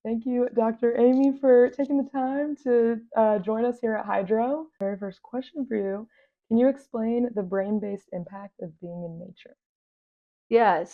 Thank you, Dr. Amy, for taking the time to join us here at Hydrow. Very first question for you. Can you explain the brain-based impact of being in nature? Yeah,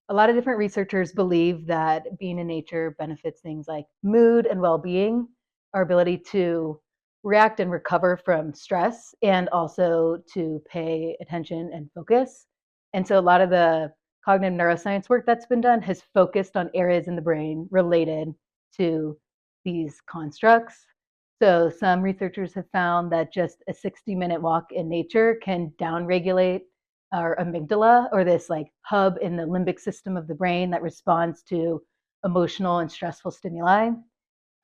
a lot of different researchers believe that being in nature benefits things like mood and well-being, our ability to react and recover from stress, and also to pay attention and focus. And so a lot of the cognitive neuroscience work that's been done has focused on areas in the brain related to these constructs. So some researchers have found that just a 60-minute walk in nature can downregulate our amygdala, or this like hub in the limbic system of the brain that responds to emotional and stressful stimuli.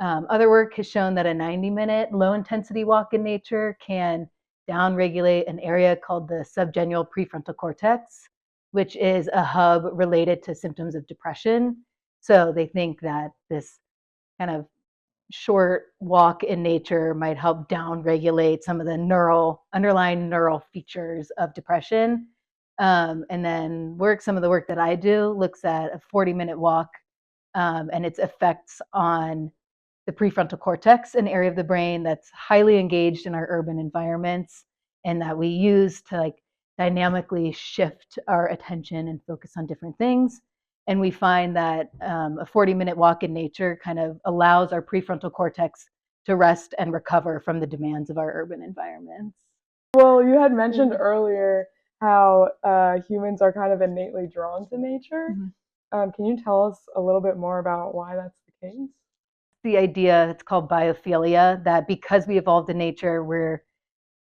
Other work has shown that a 90-minute low intensity walk in nature can downregulate an area called the subgenual prefrontal cortex, which is a hub related to symptoms of depression. So they think that this kind of short walk in nature might help downregulate some of the underlying neural features of depression. And then some of the work that I do looks at a 40-minute walk and its effects on the prefrontal cortex, an area of the brain that's highly engaged in our urban environments and that we use to like dynamically shift our attention and focus on different things. And we find that a 40-minute walk in nature kind of allows our prefrontal cortex to rest and recover from the demands of our urban environments. Well, you had mentioned earlier how humans are kind of innately drawn to nature. Mhm. Can you tell us a little bit more about why that's the case? The idea, it's called biophilia, that because we evolved in nature, we're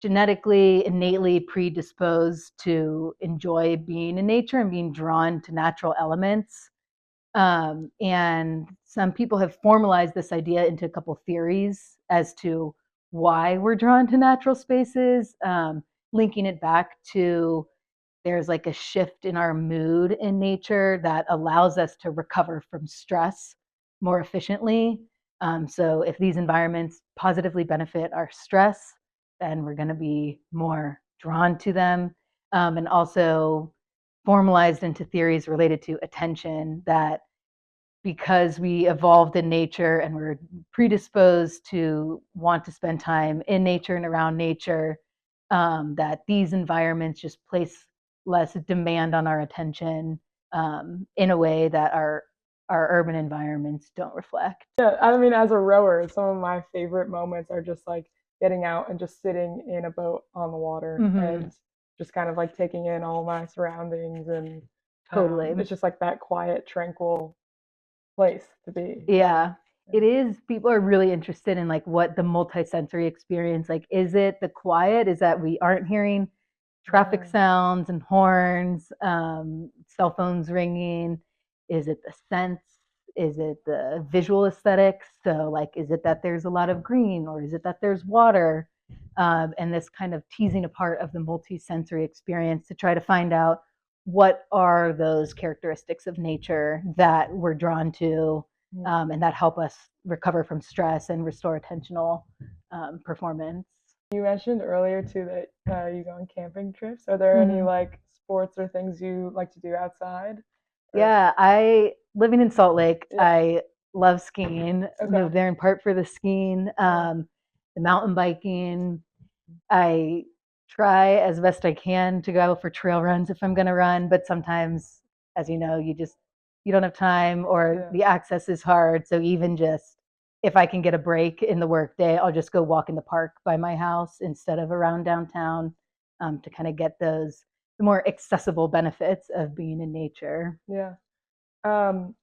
genetically innately predisposed to enjoy being in nature and being drawn to natural elements. And some people have formalized this idea into a couple theories as to why we're drawn to natural spaces, linking it back to there's like a shift in our mood in nature that allows us to recover from stress more efficiently. So if these environments positively benefit our stress, then we're going to be more drawn to them. And also formalized into theories related to attention, that because we evolved in nature and we're predisposed to want to spend time in nature and around nature, that these environments just place less demand on our attention in a way that our urban environments don't reflect. Yeah, I mean, as a rower, some of my favorite moments are just like getting out and just sitting in a boat on the water Mm-hmm. and just kind of like taking in all my surroundings, and Totally. it's just like that quiet, tranquil place to be. Yeah, it is. People are really interested in like what the multisensory experience, like, is it the quiet? Is that we aren't hearing traffic Yeah. sounds and horns, cell phones ringing? Is it the sense? Is it the visual aesthetics? So, like, is it that there's a lot of green, or is it that there's water? And this kind of teasing apart of the multisensory experience to try to find out what are those characteristics of nature that we're drawn to, Yeah. and that help us recover from stress and restore attentional performance. You mentioned earlier too that you go on camping trips. Are there any Mm-hmm. like sports or things you like to do outside? Or Yeah, I living in Salt Lake, yeah, I love skiing. okay, Moved there in part for the skiing, yeah, the mountain biking. I try as best I can to go for trail runs if I'm going to run, but sometimes, as you know, you don't have time or yeah. the access is hard. So even just if I can get a break in the workday, I'll just go walk in the park by my house instead of around downtown, to kind of get the more accessible benefits of being in nature. Yeah.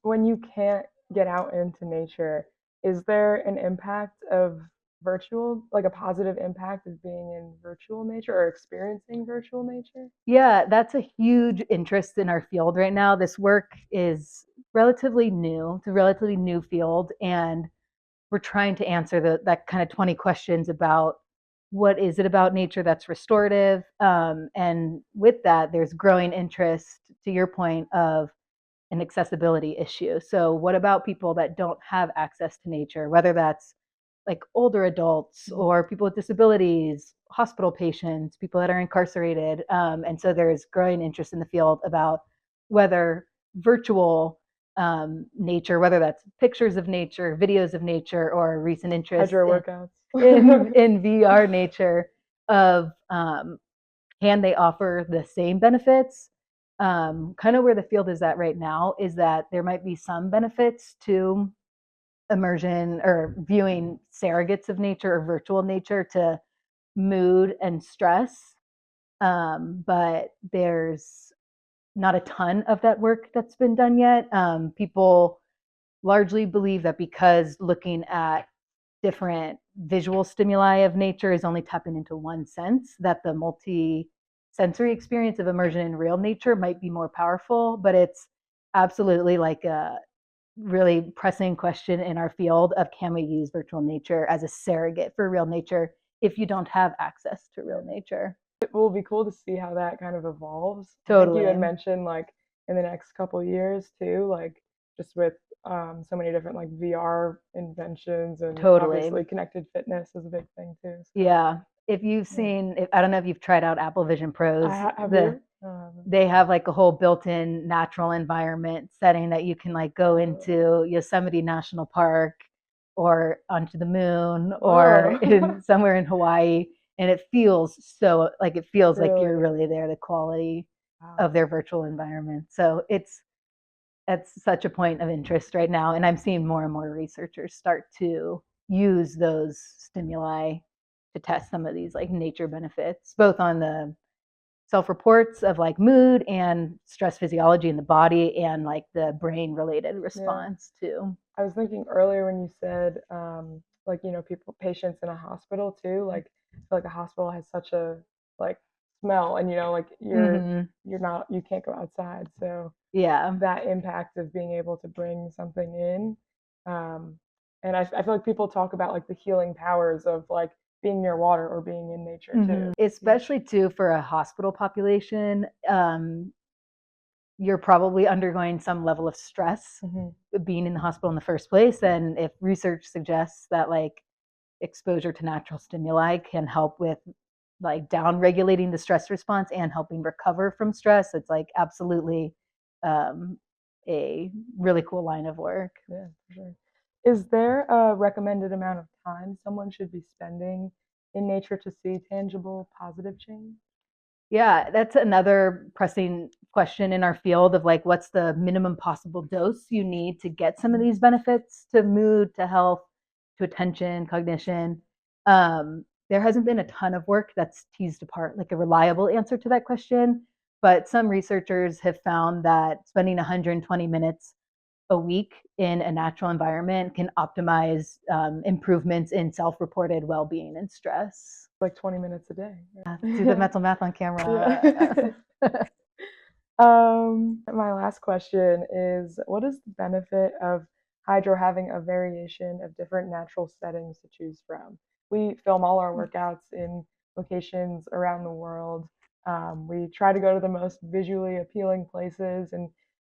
When you can't get out into nature, is there an impact of virtual, like a positive impact of being in virtual nature or experiencing virtual nature? Yeah, that's a huge interest in our field right now. This work is relatively new. It's a relatively new field, and we're trying to answer that kind of 20 questions about what is it about nature that's restorative. And with that, there's growing interest, to your point, of an accessibility issue. So, what about people that don't have access to nature, whether that's like older adults Mhm. or people with disabilities, hospital patients, people that are incarcerated? And so there's growing interest in the field about whether virtual nature, whether that's pictures of nature, videos of nature, or recent interest Hydro workouts. in VR nature of can they offer the same benefits? Kind of where the field is at right now is that there might be some benefits to immersion or viewing surrogates of nature or virtual nature to mood and stress. But there's not a ton of that work that's been done yet. People largely believe that because looking at different visual stimuli of nature is only tapping into one sense, that the multi-sensory experience of immersion in real nature might be more powerful. But it's absolutely like a really pressing question in our field of can we use virtual nature as a surrogate for real nature if you don't have access to real nature. It will be cool to see how that kind of evolves. I think you had Totally. mentioned like in the next couple years too, like just with so many different like VR inventions, and Totally. obviously connected fitness is a big thing too. So Yeah. If you've yeah, seen, if, I don't know if you've tried out Apple Vision Pros, have you? they have like a whole built-in natural environment setting that you can like go into Yosemite National Park or onto the moon or Whoa. in somewhere in Hawaii, and it feels so like it feels like you're Really? really there, the quality Wow. of their virtual environment. So it's such a point of interest right now, and I'm seeing more and more researchers start to use those stimuli to test some of these like nature benefits, both on the self-reports of like mood and stress physiology in the body and like the brain related Yeah. response too. I was thinking earlier when you said, like, people, patients in a hospital too. Like, I feel like a hospital has such a like smell, and like Mm-hmm. you're not, you can't go outside. So Yeah. that impact of being able to bring something in, and I feel like people talk about like the healing powers of like being near water or being in nature too. Mm-hmm. Yeah. Especially too for a hospital population, you're probably undergoing some level of stress Hmm. being in the hospital in the first place. And if research suggests that like exposure to natural stimuli can help with like down regulating the stress response and helping recover from stress, it's like absolutely um, a really cool line of work. Yeah, for sure. Is there a recommended amount of time someone should be spending in nature to see tangible positive change? Yeah, that's another pressing question in our field of like what's the minimum possible dose you need to get some of Mhm. these benefits to mood, to health, to attention, cognition. There hasn't been a ton of work that's teased apart like a reliable answer to that question, but some researchers have found that spending 120 minutes a week in a natural environment can optimize improvements in self-reported well-being and stress. Like 20 minutes a day. Do the Yeah. mental math on Yeah. camera. My last question is, what is the benefit of Hydro having a variation of different natural settings to choose from? We film all our workouts in locations around the world. We try to go to the most visually appealing places, and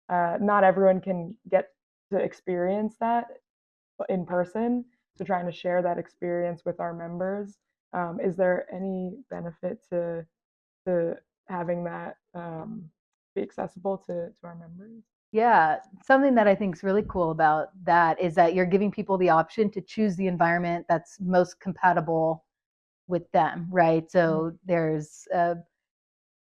not everyone can get to experience that in person. So trying to share that experience with our members. Is there any benefit to having that be accessible to our members? Yeah, something that I think is really cool about that is that you're giving people the option to choose the environment that's most compatible with them, right? Mhm. So there's a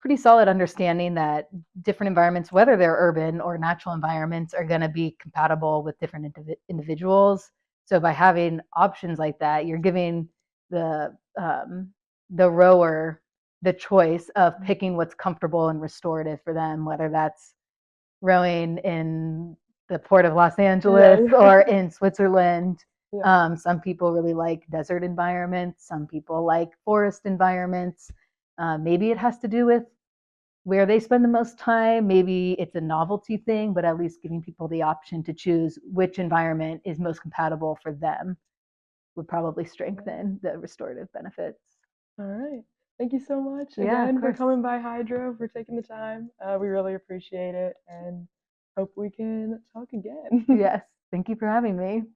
pretty solid understanding that different environments, whether they're urban or natural environments, are going to be compatible with different individuals. So by having options like that, you're giving the rower the choice of picking what's comfortable and restorative for them, whether that's rowing in the port of Los Yeah, Angeles yeah, or in Switzerland. yeah. Some people really like desert environments. Some people like forest environments. Maybe it has to do with where they spend the most time. Maybe it's a novelty thing, but at least giving people the option to choose which environment is most compatible for them would probably strengthen the restorative benefits. All right. Thank you so much Yeah, of again for course. coming by, Hydro, for taking the time. We really appreciate it, and hope we can talk again. Yes. Thank you for having me.